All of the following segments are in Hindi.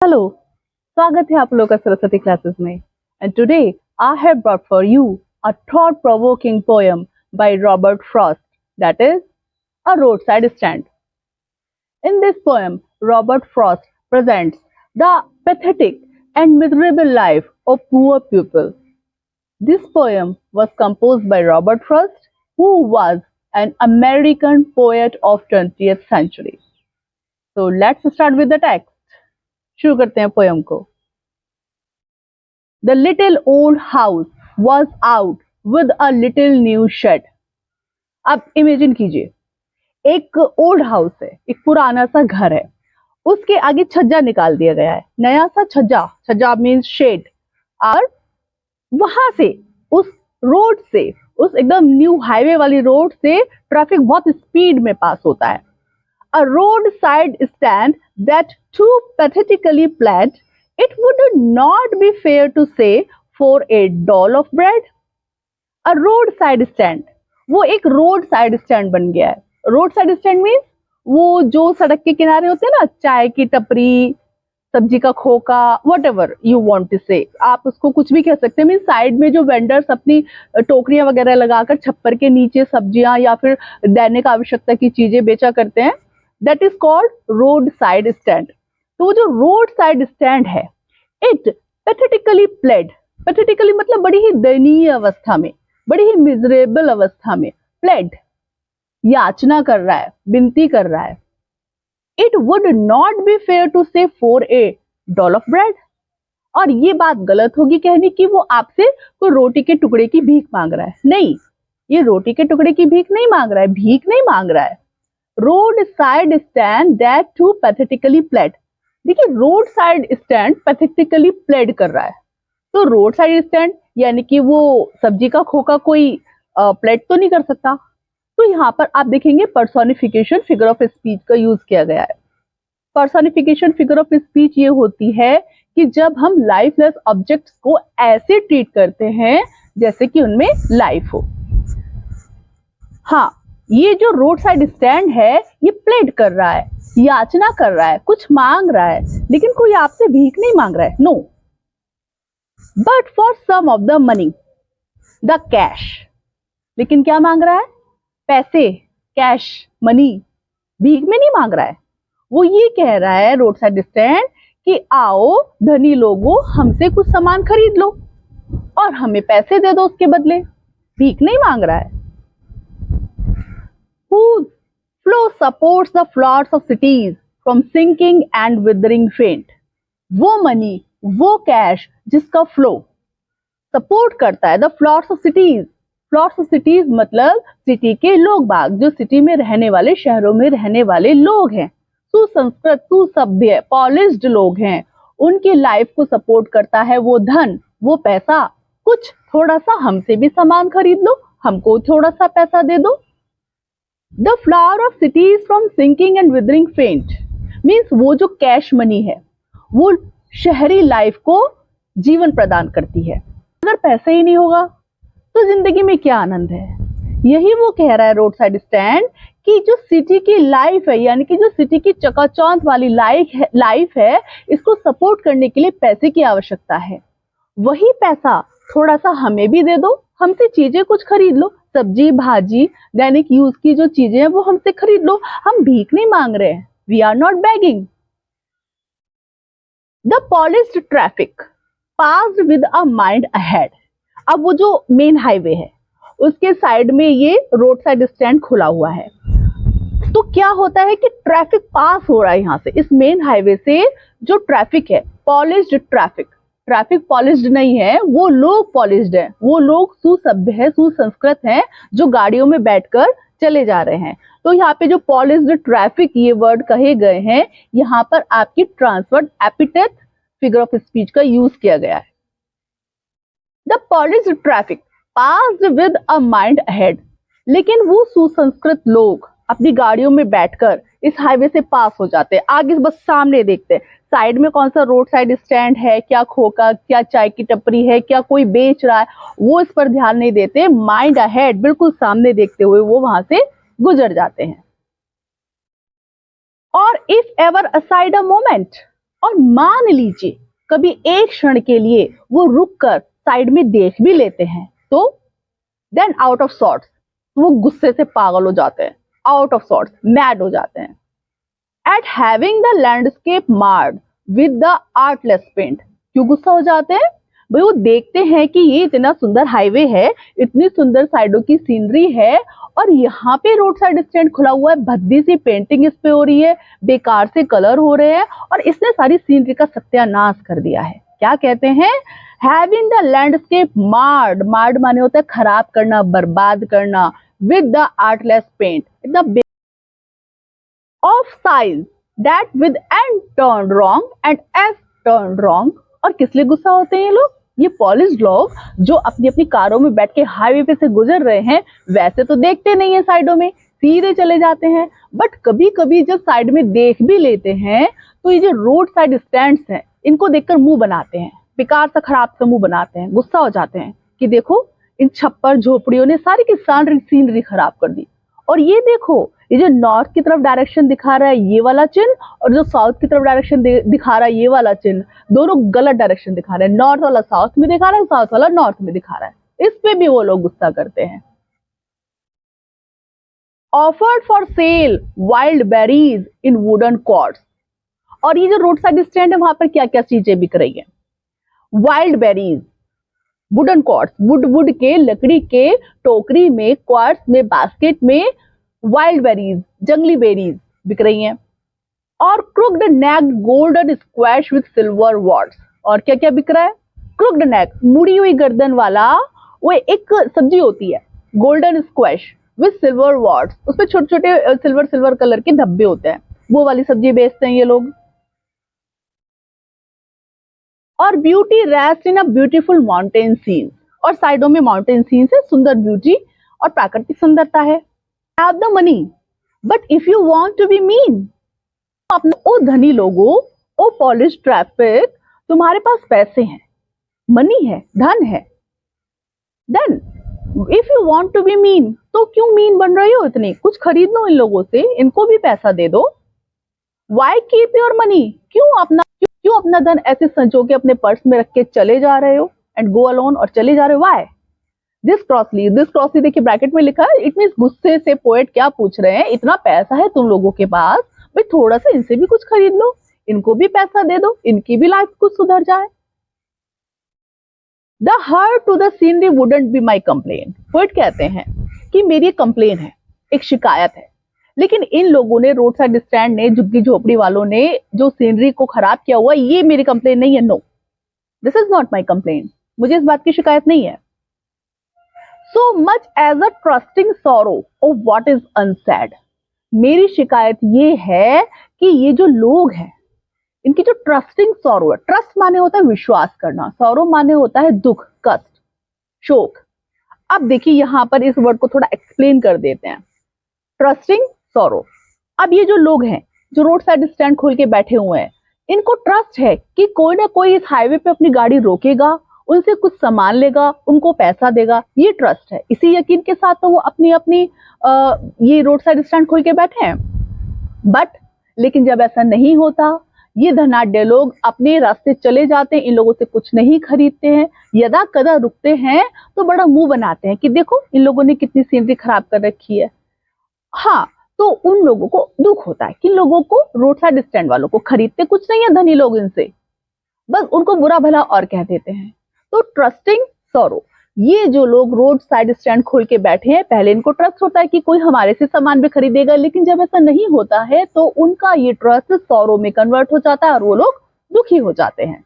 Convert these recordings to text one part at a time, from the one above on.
हेलो, स्वागत है आप लोग का सरस्वती क्लासेस में। And today I have brought for you a thought provoking poem by Robert Frost, that is a roadside stand. In this poem, Robert Frost presents the pathetic and miserable life of poor people. This poem was composed by Robert Frost, who was an American poet of 20th century. So let's start with the text. शुरू करते हैं पोएम को. The little old house was out with a little new shed. अब इमेजिन कीजिए, एक ओल्ड हाउस है, एक पुराना सा घर है, उसके आगे छज्जा निकाल दिया गया है, नया सा छज्जा. छज्जा मीन्स शेड. और वहां से, उस रोड से, उस एकदम न्यू हाईवे वाली रोड से ट्रैफिक बहुत स्पीड में पास होता है. A roadside stand that too pathetically pled, it would not be fair to say, for a doll of bread. A roadside stand, वो एक रोड साइड स्टैंड बन गया है. रोड साइड स्टैंड मीन्स वो जो सड़क के किनारे होते हैं ना, चाय की टपरी, सब्जी का खोका, whatever you want to say, आप उसको कुछ भी कह सकते हैं. मीन साइड में जो वेंडर्स अपनी टोकरियां वगैरह लगाकर छप्पर के नीचे सब्जियां या फिर दैनिक आवश्यकता की चीजें बेचा करते हैं, that is called road side stand. तो वो जो रोड साइड स्टैंड है, इट पैथेटिकली प्लेड. पैथेटिकली मतलब बड़ी ही दयनीय अवस्था में, बड़ी ही मिजरेबल अवस्था में. प्लेड याचना कर रहा है, विनती कर रहा है. It would not be fair to say for a dole of bread. और ये बात गलत होगी कहने की वो आपसे कोई रोटी के टुकड़े की भीख मांग रहा है. नहीं, ये रोटी के टुकड़े की भीख नहीं मांग रहा है, भीख नहीं मांग रहा है. Road side stand that too pathetically played. देखिए, road side stand pathetically played कर रहा है. तो रोड साइड स्टैंड यानी कि वो सब्जी का खोका कोई प्लेड तो नहीं कर सकता. तो यहाँ पर आप देखेंगे पर्सोनिफिकेशन फिगर ऑफ स्पीच का यूज किया गया है. पर्सोनिफिकेशन फिगर ऑफ स्पीच ये होती है कि जब हम लाइफलेस ऑब्जेक्ट्स को ऐसे ट्रीट करते हैं जैसे कि उनमें लाइफ हो. हाँ, ये जो रोड साइड स्टैंड है ये प्लेड कर रहा है, याचना कर रहा है, कुछ मांग रहा है, लेकिन कोई आपसे भीख नहीं मांग रहा है. No, but for some of the money, the cash. लेकिन क्या मांग रहा है? पैसे, कैश, मनी. भीख में नहीं मांग रहा है. वो ये कह रहा है रोड साइड स्टैंड कि आओ धनी लोगों, हमसे कुछ सामान खरीद लो और हमें पैसे दे दो उसके बदले. भीख नहीं मांग रहा है. Whose flow supports the floods of cities from sinking and withering faint. वो मनी, वो कैश जिसका फ्लो सपोर्ट करता है the floats of cities. Floats of cities मतलब सिटी के लोग बाग, जो सिटी में रहने वाले, शहरों में रहने वाले लोग हैं, सुसंस्कृत, सुसभ्य, पॉलिश्ड लोग हैं, उनकी लाइफ को सपोर्ट करता है वो धन, वो पैसा. कुछ थोड़ा सा हमसे भी सामान खरीद लो, हमको थोड़ा सा पैसा दे दो. The flower of cities from sinking and withering faint means वो जो कैश मनी है वो शहरी लाइफ को जीवन प्रदान करती है. अगर पैसा ही नहीं होगा तो जिंदगी में क्या आनंद है. यही वो कह रहा है रोड साइड स्टैंड कि जो सिटी की लाइफ है, यानी कि जो सिटी की चकाचौंध वाली लाइफ है, इसको सपोर्ट करने के लिए पैसे की आवश्यकता है. वही पैसा थोड़ा सा हमें भी दे दो, हमसे चीजें कुछ खरीद लो, सब्जी भाजी दैनिक यूज की जो चीजें हैं वो हमसे खरीद लो. हम भीख नहीं मांग रहे हैं. We are not begging. The polished traffic passed with a mind ahead. अब वो जो मेन हाईवे है उसके साइड में ये रोड साइड स्टैंड खुला हुआ है. तो क्या होता है कि ट्रैफिक पास हो रहा है यहाँ से, इस मेन हाईवे से जो ट्रैफिक है, पॉलिश्ड ट्रैफिक. ट्रैफिक पॉलिश्ड नहीं है, वो लोग पॉलिश्ड हैं, वो लोग सुसभ्य है, सुसंस्कृत हैं, जो गाड़ियों में बैठकर चले जा रहे हैं. तो यहाँ पे जो पॉलिश्ड ट्रैफिक ये वर्ड कहे गए हैं, यहाँ पर आपकी transferred epithet figure of speech का यूज किया गया है. The polished traffic passed with a mind ahead. लेकिन वो सुसंस्कृत लोग अपनी गाड़ियों में बैठकर इस हाईवे से पास हो जाते हैं, आगे बस सामने देखते हैं साइड में कौन सा रोड साइड स्टैंड है, क्या खोका, क्या चाय की टपरी है, क्या कोई बेच रहा है, वो इस पर ध्यान नहीं देते. माइंड अहेड, बिल्कुल सामने देखते हुए वो वहां से गुजर जाते हैं. और if ever aside a moment, और मान लीजिए कभी एक क्षण के लिए वो रुक कर साइड में देख भी लेते हैं तो देन आउट ऑफ सॉर्ट्स, वो गुस्से से पागल हो जाते हैं, आउट ऑफ सॉर्ट्स, मैड हो जाते हैं। At having the landscape marred with the artless paint, क्यों गुस्सा हो जाते हैं? भाई वो देखते हैं कि ये इतना सुंदर हाईवे है, इतनी सुंदर साइडों की सीनरी है और यहाँ पे रोड साइड स्टैंड खुला हुआ है, भद्दी सी पेंटिंग इस पे हो रही है, बेकार से कलर हो रहे हैं और इसने सारी सीनरी का सत्यानाश कर दिया है। क्या कहते हैं? हैविंग द लैंडस्केप मार्ड, मार्ड माने होता है खराब करना, बर्बाद करना, विद द आर्टलेस पेंट, इतना of size that with n turned wrong and s turned wrong। और किस लिए गुस्सा होते हैं ये लोग? ये पॉलिश्ड लोग जो अपनी अपनी कारों में बैठ के हाईवे पे से गुजर रहे हैं, वैसे तो देखते नहीं है साइडों में, सीधे चले जाते हैं, बट कभी कभी जब साइड में देख भी लेते हैं तो ये जो रोड साइड स्टैंड्स हैं इनको देखकर मुंह बनाते हैं, बेकार सा खराब सा मुंह बनाते हैं, गुस्सा हो जाते हैं कि देखो इन छप्पर झोपड़ियों ने सारी की सारी सीनरी खराब कर दी। और ये देखो, ये जो नॉर्थ की तरफ डायरेक्शन दिखा रहा है ये वाला चिन्ह और जो साउथ की तरफ डायरेक्शन दिखा रहा है ये वाला चिन्ह, दोनों गलत डायरेक्शन दिखा रहे हैं। नॉर्थ वाला साउथ में दिखा रहा है, साउथ वाला नॉर्थ में दिखा रहा है। इस पे भी वो लोग गुस्सा करते हैं। Offered for sale wild berries in wooden cords. और ये जो रोड साइड स्टैंड है वहां पर क्या क्या चीजें बिक रही है? Wild berries, wooden cords, wood के, लकड़ी के टोकरी में, क्वार्ट्स में, बास्केट में वाइल्ड बेरीज, जंगली बेरीज बिक रही हैं। और crooked neck golden squash with silver warts. और क्या क्या बिक रहा है? क्रुक्ड नेक, मुड़ी हुई गर्दन वाला वो एक सब्जी होती है, golden squash with silver warts, उसपे छोटे छोटे सिल्वर सिल्वर कलर के धब्बे होते हैं, वो वाली सब्जी बेचते हैं ये लोग। और beauty rest in a beautiful mountain scenes, और साइडों में माउंटेन सीन्स है, सुंदर ब्यूटी और प्राकृतिक सुंदरता है। Have the money but if you want to be mean, अपने ओ धनी लोगों, ओ पॉलिश ट्रैफिक, तुम्हारे पास पैसे हैं, मनी है, धन है, then if you want to be mean, तो क्यों मीन बन रही हो? इतनी कुछ खरीद लो इन लोगों से, इनको भी पैसा दे दो। वाई कीप योर मनी, क्यों अपना धन ऐसे संजो के अपने पर्स में रख के चले जा रहे हो एंड गो अलोन, और चले जा रहे हो? वाई दिस क्रॉसली देखिए ब्रैकेट में लिखा है, इट मींस गुस्से से पोएट क्या पूछ रहे हैं, इतना पैसा है तुम लोगों के पास, भाई थोड़ा सा इनसे भी कुछ खरीद लो, इनको भी पैसा दे दो, इनकी भी लाइफ कुछ सुधर जाए। The hurt to the scenery wouldn't be my complain. Poet कहते हैं कि मेरी कंप्लेन है, एक शिकायत है, लेकिन इन लोगों ने, रोड साइड स्टैंड ने, झुग्गी झोपड़ी वालों ने जो सीनरी को खराब किया हुआ, ये मेरी कंप्लेन नहीं है। No, this is not my complain, मुझे इस बात की शिकायत नहीं है। So much as a trusting sorrow of what is unsaid, मेरी शिकायत ये है कि ये जो लोग हैं इनकी जो ट्रस्टिंग सॉरो है, ट्रस्ट माने होता है विश्वास करना, सॉरो माने होता है दुख, कष्ट, शोक। अब देखिए यहां पर इस वर्ड को थोड़ा एक्सप्लेन कर देते हैं, ट्रस्टिंग सॉरो। अब ये जो लोग हैं जो रोड साइड स्टैंड खोल के बैठे हुए हैं, इनको ट्रस्ट है कि कोई ना कोई इस हाईवे पे अपनी गाड़ी रोकेगा, उनसे कुछ सामान लेगा, उनको पैसा देगा, ये ट्रस्ट है। इसी यकीन के साथ तो वो अपनी अपनी ये रोड साइड स्टैंड खोल के बैठे हैं। बट लेकिन जब ऐसा नहीं होता, ये धनाढ्य लोग अपने रास्ते चले जाते हैं, इन लोगों से कुछ नहीं खरीदते हैं, यदा कदा रुकते हैं तो बड़ा मुंह बनाते हैं कि देखो इन लोगों ने कितनी सीनरी खराब कर रखी है। हाँ, तो उन लोगों को दुख होता है कि लोगों को, रोड साइड स्टैंड वालों को, खरीदते कुछ नहीं है धनी लोग इनसे, बस उनको बुरा भला और कह देते हैं। तो ट्रस्टिंग सॉरो, ये जो लोग रोड साइड स्टैंड खोल के बैठे हैं, पहले इनको ट्रस्ट होता है कि कोई हमारे से सामान भी खरीदेगा, लेकिन जब ऐसा नहीं होता है तो उनका ये ट्रस्ट सॉरो में कन्वर्ट हो जाता है और वो लोग दुखी हो जाते हैं।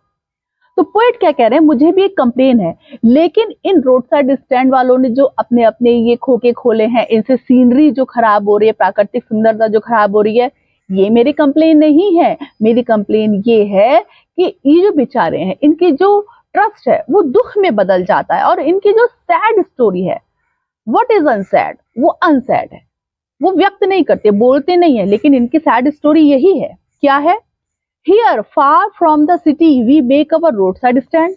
तो पोएट क्या कह रहे हैं, मुझे भी एक कंप्लेन है, लेकिन इन रोड साइड स्टैंड वालों ने जो अपने अपने ये खोके खोले हैं, इनसे सीनरी जो खराब हो रही है, प्राकृतिक सुंदरता जो खराब हो रही है, ये मेरी कंप्लेन नहीं है। मेरी कंप्लेन ये है कि ये जो बेचारे हैं, इनकी जो ट्रस्ट है वो दुख में बदल जाता है, और इनकी जो सैड स्टोरी है, व्हाट इज अनसैड, वो अनसैड है, वो व्यक्त नहीं करते, बोलते नहीं है, लेकिन इनकी सैड स्टोरी यही है। क्या है? Here far from the city we make our road side stand.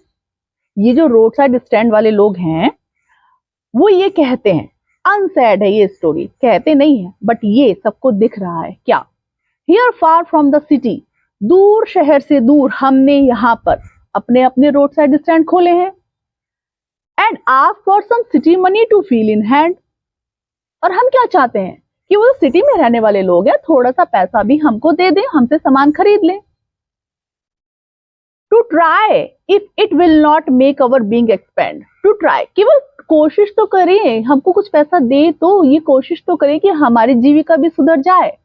ये जो रोड साइड स्टैंड वाले लोग हैं वो ये कहते हैं, अनसैड है ये स्टोरी, कहते नहीं है, बट ये सबको दिख रहा है। क्या? Here far from the city, दूर शहर से दूर हमने यहाँ पर अपने अपने रोड साइड स्टैंड खोले हैं and ask for some city money to feel in hand. और हम क्या चाहते हैं कि वो सिटी में रहने वाले लोग हैं, थोड़ा सा पैसा भी हमको दे दें, हमसे सामान खरीद लें। To try if it will not make our being expand. To try, केवल कोशिश तो करें, हमको कुछ पैसा दे तो ये कोशिश तो करें कि हमारी जीविका भी सुधर जाए।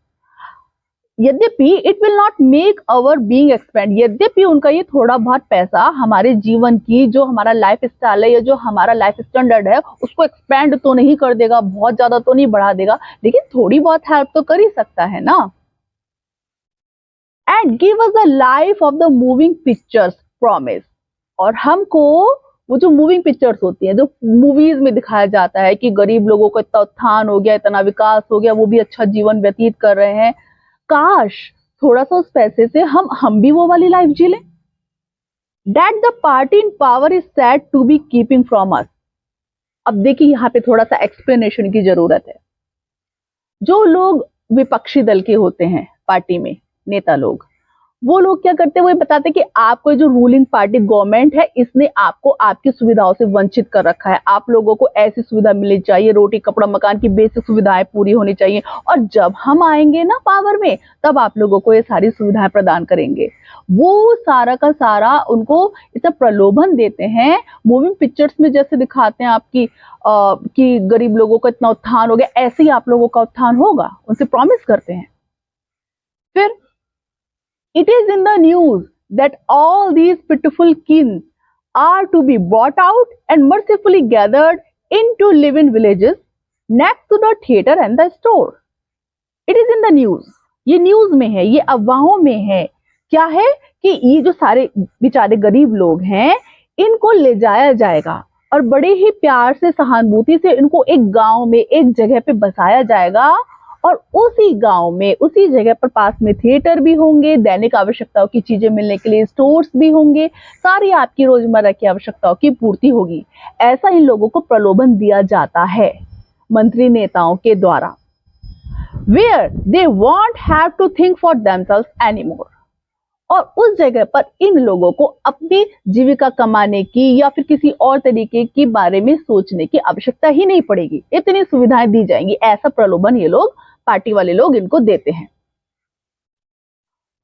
यद्यपि it will not make our being expand, यद्यपि उनका ये थोड़ा बहुत पैसा हमारे जीवन की, जो हमारा लाइफ स्टाइल है या जो हमारा लाइफ स्टैंडर्ड है, उसको एक्सपेंड तो नहीं कर देगा, बहुत ज्यादा तो नहीं बढ़ा देगा, लेकिन थोड़ी बहुत हेल्प तो कर ही सकता है ना। And give us the life of the moving pictures promise. और हमको वो जो मूविंग पिक्चर्स होती हैं, जो मूवीज में दिखाया जाता है कि गरीब लोगों का इतना उत्थान हो गया, इतना विकास हो गया, वो भी अच्छा जीवन व्यतीत कर रहे हैं, काश थोड़ा सा उस पैसे से हम भी वो वाली लाइफ जी लें। That the party in power is said to be keeping from us. अब देखिए यहाँ पे थोड़ा सा एक्सप्लेनेशन की जरूरत है। जो लोग विपक्षी दल के होते हैं पार्टी में, नेता लोग, वो लोग क्या करते हैं, वो ये बताते हैं कि आपको जो रूलिंग पार्टी गवर्नमेंट है, इसने आपको आपकी सुविधाओं से वंचित कर रखा है, आप लोगों को ऐसी सुविधा मिलनी चाहिए, रोटी कपड़ा मकान की बेसिक सुविधाएं पूरी होनी चाहिए, और जब हम आएंगे ना पावर में, तब आप लोगों को ये सारी सुविधाएं प्रदान करेंगे। वो सारा का सारा उनको इतना प्रलोभन देते हैं। मूविंग पिक्चर्स में जैसे दिखाते हैं आपकी कि गरीब लोगों का इतना उत्थान हो गया, ऐसे ही आप लोगों का उत्थान होगा, उनसे प्रॉमिस करते हैं। फिर it is in the news that all these pitiful kin are to be bought out and mercifully gathered into live-in villages next to the theater and the store. It is in the news. ये न्यूज में है, ये अफवाहों में है। क्या है कि ये जो सारे बेचारे गरीब लोग हैं, इनको ले जाया जाएगा और बड़े ही प्यार से, सहानुभूति से इनको एक गांव में, एक जगह पे बसाया जाएगा, और उसी गांव में, उसी जगह पर पास में थिएटर भी होंगे, दैनिक आवश्यकताओं की चीजें मिलने के लिए स्टोर्स भी होंगे, सारी आपकी रोजमर्रा की आवश्यकताओं की पूर्ति होगी। ऐसा इन लोगों को प्रलोभन दिया जाता है मंत्री नेताओं के द्वारा। Where they won't have to think for themselves anymore। और उस जगह पर इन लोगों को अपनी जीविका कमाने की या फिर किसी और तरीके के बारे में सोचने की आवश्यकता ही नहीं पड़ेगी, इतनी सुविधाएं दी जाएंगी। ऐसा प्रलोभन ये लोग, पार्टी वाले लोग, इनको देते हैं।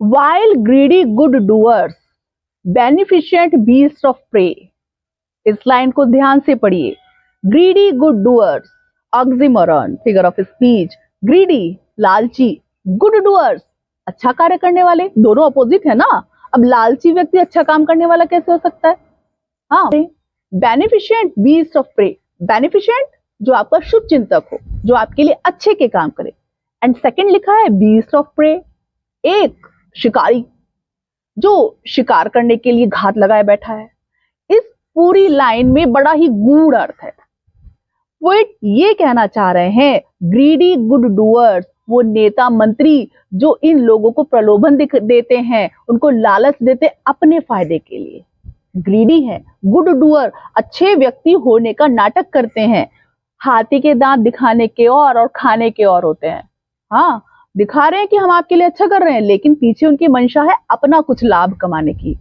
While greedy good doers, beneficent beasts of prey। इस लाइन को ध्यान से पढ़िए। Greedy good doers, oxymoron, figure of speech. Greedy लालची, good doers अच्छा कार्य करने वाले, दोनों अपोजिट है ना। अब लालची व्यक्ति अच्छा काम करने वाला कैसे हो सकता है? हाँ, beneficent beast of prey, beneficent जो आपका शुभ चिंतक हो, जो आपके लिए अच्छे के काम करे। एंड सेकंड लिखा है बीस्ट ऑफ प्रे, एक शिकारी जो शिकार करने के लिए घात लगाए बैठा है। इस पूरी लाइन में बड़ा ही गूढ़ अर्थ है। वो ये कहना चाह रहे हैं, ग्रीडी गुड डूअर्स, वो नेता मंत्री जो इन लोगों को प्रलोभन देते हैं, उनको लालच देते अपने फायदे के लिए, ग्रीडी है। गुड डूअर अच्छे व्यक्ति होने का नाटक करते हैं। हाथी के दांत दिखाने के और खाने के और होते हैं। हाँ, दिखा रहे हैं कि हम आपके लिए अच्छा कर रहे हैं, लेकिन पीछे उनकी मंशा है अपना कुछ लाभ कमाने की।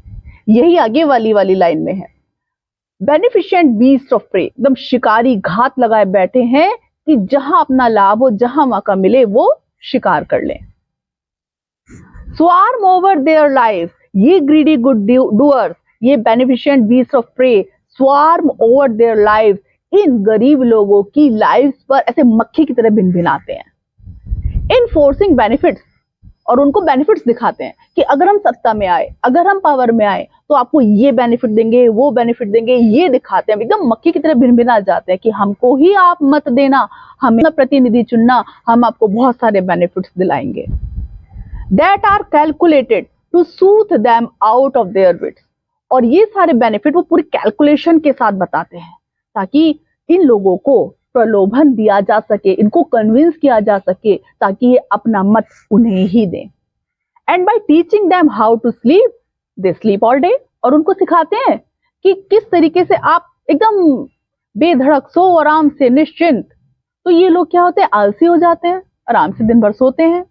यही आगे वाली लाइन में है। बेनिफिशिएंट बीस्ट ऑफ प्रे, एकदम शिकारी घात लगाए बैठे हैं कि जहां अपना लाभ हो, जहां मौका मिले वो शिकार कर लें। स्वार्म ओवर देयर लाइफ, ये ग्रीडी गुड डूअर्स, ये beneficent beast of prey swarm over their life, इन गरीब लोगों की लाइफ पर ऐसे मक्खी की तरह भिनभिनाते हैं। इनफोर्सिंग बेनिफिट्स, और उनको बेनिफिट्स दिखाते हैं कि अगर हम सत्ता में आए, अगर हम पावर में आए, तो आपको ये बेनिफिट देंगे, वो बेनिफिट देंगे, ये दिखाते हैं। एकदम मक्खी की तरह भिनभिना जाते हैं कि हमको ही आप मत देना, हमें प्रतिनिधि चुनना, हम आपको बहुत सारे बेनिफिट्स दिलाएंगे। That are calculated to soothe them out of their wits, और ये सारे बेनिफिट वो पूरी कैलकुलेशन के साथ बताते हैं ताकि इन लोगों को प्रलोभन दिया जा सके, इनको कन्विंस किया जा सके, ताकि ये अपना मत उन्हें ही दें। And by teaching them how to sleep, they sleep all day, और उनको सिखाते हैं कि किस तरीके से आप एकदम बेधड़क सो, आराम से, निश्चिंत। तो ये लोग क्या होते हैं, आलसी हो जाते हैं, आराम से दिन भर सोते हैं।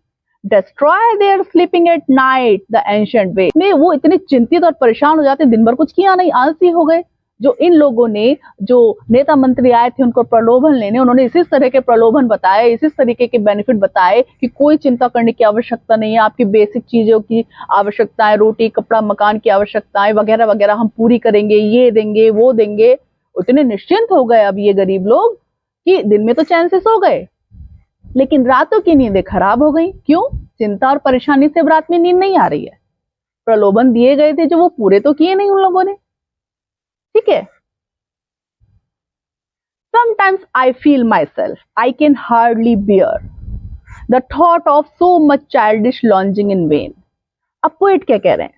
destroy their sleeping at night the ancient way। में वो इतने चिंतित और परेशान हो जाते, दिन भर कुछ किया नहीं, आलसी हो गए। जो इन लोगों ने, जो नेता मंत्री आए थे उनको प्रलोभन लेने, उन्होंने इसी तरह के प्रलोभन बताए, इसी तरीके के बेनिफिट बताए कि कोई चिंता करने की आवश्यकता नहीं है, आपकी बेसिक चीजों की आवश्यकताएं, रोटी कपड़ा मकान की आवश्यकताएं वगैरह वगैरह हम पूरी करेंगे, ये देंगे वो देंगे। उतने निश्चिंत हो गए अब ये गरीब लोग कि दिन में तो चैन से सो गए, लेकिन रातों की नींदें खराब हो गई। क्यों? चिंता और परेशानी से अब रात में नींद नहीं आ रही है। प्रलोभन दिए गए थे जो वो पूरे तो किए नहीं उन लोगों ने। ठीक है। Sometimes I feel myself, I can hardly bear the thought of so much childish longing in vain। अब पोएट क्या कह रहे हैं?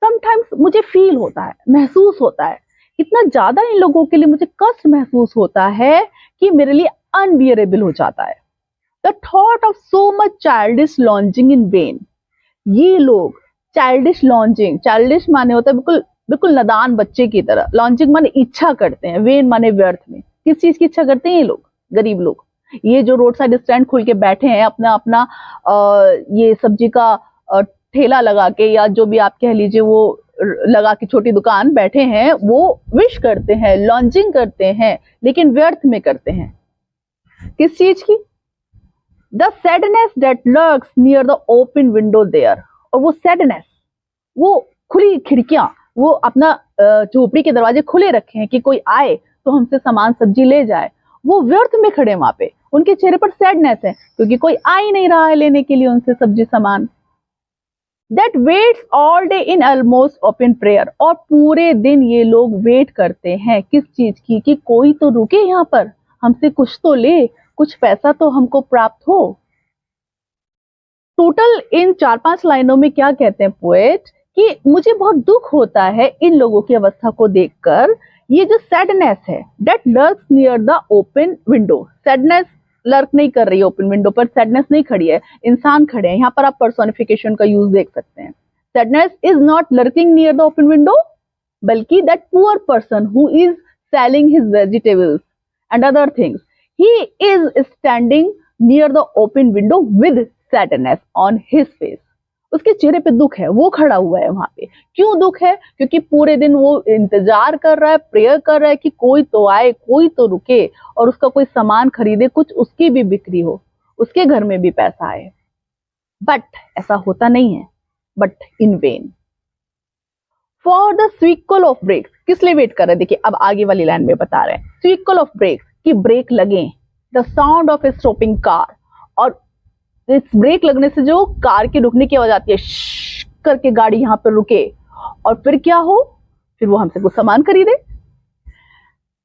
Sometimes मुझे फील होता है, महसूस होता है, इतना ज्यादा इन लोगों के लिए मुझे कष्ट महसूस होता है कि मेरे लिए अनबियरेबल हो जाता है। The thought of so much childish longing in vain। ये लोग चाइल्डिश लॉन्चिंग, चाइल्डिश माने होता है बिल्कुल बिल्कुल नादान बच्चे की तरह, लॉन्चिंग माने इच्छा करते हैं, वेन माने व्यर्थ में। किस चीज की इच्छा करते हैं ये लोग, गरीब लोग? ये जो रोड साइड स्टैंड खुल के बैठे हैं, अपना अपना ये सब्जी का ठेला लगा के, या जो भी आप कह लीजिए वो लगा के छोटी दुकान बैठे हैं, वो विश करते हैं, लॉन्चिंग करते हैं, लेकिन व्यर्थ में करते हैं। किस चीज की? The sadness that lurks near the open window there. और वो सैडनेस, वो खुली खिड़कियां, वो अपना झोपड़ी के दरवाजे खुले रखे हैं कि कोई आए तो हमसे सामान सब्जी ले जाए, वो व्यर्थ में खड़े वहां पे। उनके चेहरे पर सैडनेस है क्योंकि कोई आ ही नहीं रहा है लेने के लिए उनसे सब्जी सामान। That waits all day in almost open prayer. और पूरे दिन ये लोग वेट करते हैं किस चीज की? कि कोई तो रुके यहाँ पर, हमसे कुछ तो ले, कुछ पैसा तो हमको प्राप्त हो। टोटल इन 4-5 लाइनों में क्या कहते हैं पोएट कि मुझे बहुत दुख होता है इन लोगों की अवस्था को देखकर। ये जो सैडनेस है, that lurks near the open window. Sadness lurk नहीं कर रही है ओपन विंडो पर, सैडनेस नहीं खड़ी है, इंसान खड़े हैं। यहाँ पर आप पर्सोनिफिकेशन का यूज देख सकते हैं। Sadness is not lurking near the open window, बल्कि that poor person who is selling his vegetables and other things, he is standing near the open window with sadness on his face. उसके चेहरे पे दुख है, वो खड़ा हुआ है वहां पे। क्यों दुख है? क्योंकि पूरे दिन वो इंतजार कर रहा है, प्रेयर कर रहा है कि कोई तो आए, कोई तो रुके और उसका कोई सामान खरीदे, कुछ उसकी भी बिक्री हो, उसके घर में भी पैसा आए। बट ऐसा होता नहीं है, but in vain. For the squeal of brakes. किस लिए वेट कर रहे हैं? देखिए अब आगे वाली लाइन में बता रहे हैं, स्वीकल ऑफ ब्रेक्स, कि ब्रेक लगे। The sound of A stopping car. और इस ब्रेक लगने से जो कार के रुकने की आवाज आती है, करके गाड़ी यहाँ पर रुके, और फिर क्या हो? फिर वो हमसे कुछ सामान खरीदे।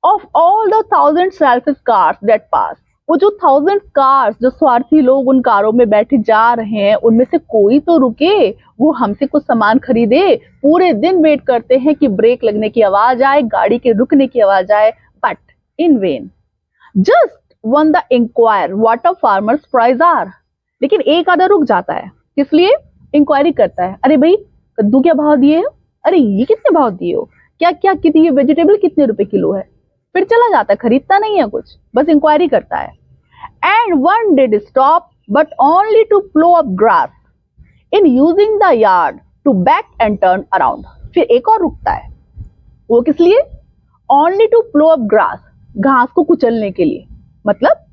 Of all the 1000 selfish cars that pass. वो जो 1000 कार्स, जो स्वार्थी लोग उन कारों में बैठे जा रहे हैं, उनमें से कोई तो रुके, वो हमसे कुछ सामान खरीदे। पूरे दिन वेट करते हैं कि ब्रेक लगने की आवाज आए, गाड़ी के रुकने की आवाज आए, but in vain. Just one the inquire what a farmer's price are. लेकिन एक आधा रुक जाता है, किस लिए? इंक्वायरी करता है, अरे भाई कद्दू क्या भाव दिए हो, अरे ये कितने भाव दिए हो, क्या क्या कितनी, ये वेजिटेबल कितने रुपए किलो है। फिर चला जाता है, खरीदता नहीं है कुछ, बस इंक्वायरी करता है। And one did stop but only to plow up grass in using the yard to back and turn around. फिर एक और रुकता है, वो किस लिए? Only to plow up grass, घास को कुचलने के लिए। मतलब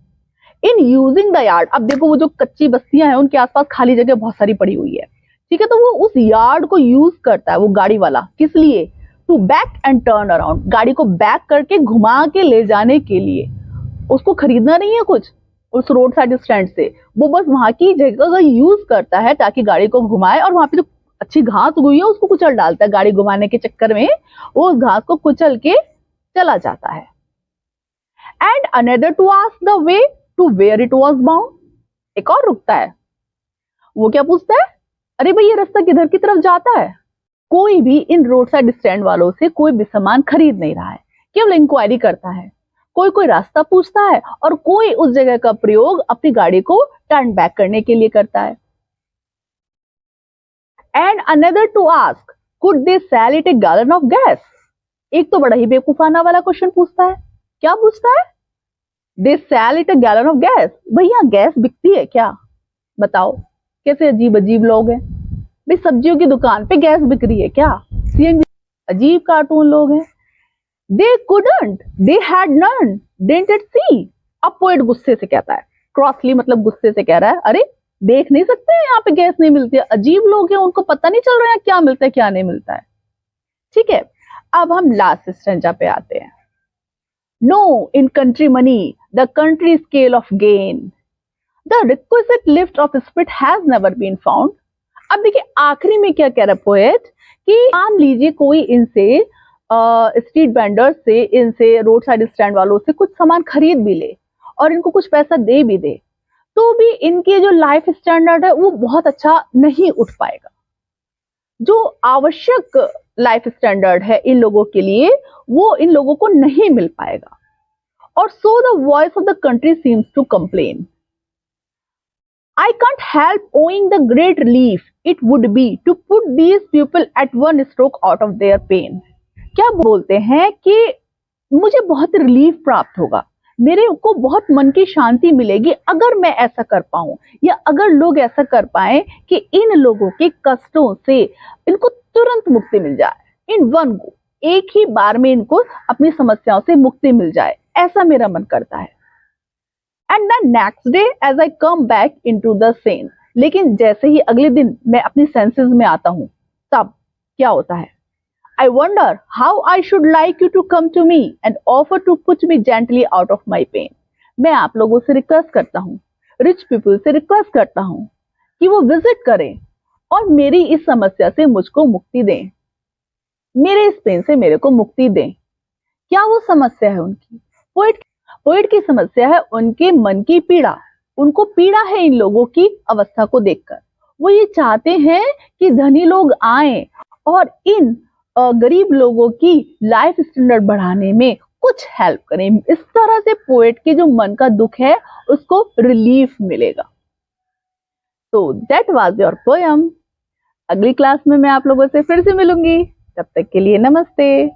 इन यूजिंग द यार्ड। अब देखो वो जो कच्ची बस्तियां हैं उनके आसपास खाली जगह बहुत सारी पड़ी हुई है, ठीक है, तो वो उस यार्ड को यूज करता है वो गाड़ी वाला, किस लिए? To back and turn around, गाड़ी को बैक करके घुमा के ले जाने के लिए। उसको खरीदना नहीं है कुछ उस रोड साइड स्टैंड से, वो बस वहां की जगह का यूज करता है ताकि गाड़ी को घुमाए, और वहां पे जो अच्छी घास उगी है उसको कुचल डालता है, गाड़ी घुमाने के चक्कर में वो उस घास को कुचल के चला जाता है। And another to ask the way to where it was bound. एक और रुकता है, वो क्या पूछता है? अरे भाई ये रास्ता किधर की तरफ जाता है? कोई भी इन रोड साइड स्टैंड वालों से कोई भी सामान खरीद नहीं रहा है, केवल इंक्वायरी करता है। कोई कोई रास्ता पूछता है और कोई उस जगह का प्रयोग अपनी गाड़ी को टर्न बैक करने के लिए करता है। And another to ask could they sell it a gallon of gas. एक तो बड़ा ही बेवकूफाना वाला क्वेश्चन पूछता है। क्या पूछता है? दे sell it a gallon of gas, भैया गैस बिकती है क्या? बताओ। कैसे अजीब अजीब लोग हैं। भाई सब्जियों की दुकान पे गैस बिक रही है क्या? सीएनजी। अजीब कार्टून लोग हैं। They couldn't, they had none, didn't it see. अब पोएट गुस्से से कहता है, क्रॉसली मतलब गुस्से से कह रहा है, अरे देख नहीं सकते हैं यहाँ पे गैस नहीं मिलती है, अजीब लोग हैं, उनको पता नहीं चल रहा है क्या मिलता है क्या नहीं मिलता है। ठीक है, अब हम लास्ट स्टेंजा पे आते हैं। No in country money the country scale of gain, the requisite lift of spirit has never been found. अब देखिए आखिरी में क्या कह रहा है पोएट कि मान लीजिए कोई इनसे स्ट्रीट वेंडर से, इनसे रोड साइड स्टैंड वालों से कुछ सामान खरीद भी ले और इनको कुछ पैसा दे भी दे, तो भी इनके जो लाइफ स्टैंडर्ड है वो बहुत अच्छा नहीं उठ पाएगा। जो आवश्यक लाइफ स्टैंडर्ड है इन लोगों के लिए वो इन लोगों को नहीं मिल पाएगा। और so the voice of the country seems to complain, I can't help owing the great relief it would be to put these people at one stroke out of their pain। क्या बोलते हैं कि मुझे बहुत रिलीफ प्राप्त होगा, मेरे को बहुत मन की शांति मिलेगी अगर मैं ऐसा कर पाऊं, या अगर लोग ऐसा कर पाए कि इन लोगों के कष्टों से इनको तुरंत मुक्ति मिल जाए, इन वन गो, एक ही बार में इनको अपनी समस्याओं से मुक्ति मिल जाए, ऐसा मेरा मन करता है। And the next day as I come back into the sane, लेकिन जैसे ही अगले दिन मैं अपनी सेंसेस में आता हूं तब क्या होता है, I wonder how I should like you to come to me and offer to put me gently out of my pain. मैं आप लोगों से रिक्वेस्ट करता हूँ, रिच पीपल से रिक्वेस्ट करता हूँ कि वो विजिट करें और मेरी इस समस्या से मुझको मुक्ति दें, मेरे इस पेन से मेरे को मुक्ति दें। क्या वो समस्या है उनकी? पोएट की समस्या है उनके मन की पीड़ा, उनको पीड़ा है इन लोगों की अवस्था को देखकर। वो ये चाहते हैं कि धनी लोग आए और इन गरीब लोगों की लाइफ स्टैंडर्ड बढ़ाने में कुछ हेल्प करें। इस तरह से पोएट के जो मन का दुख है उसको रिलीफ मिलेगा। तो दैट वाज योर पोयम। अगली क्लास में मैं आप लोगों से फिर से मिलूंगी, तब तक के लिए नमस्ते।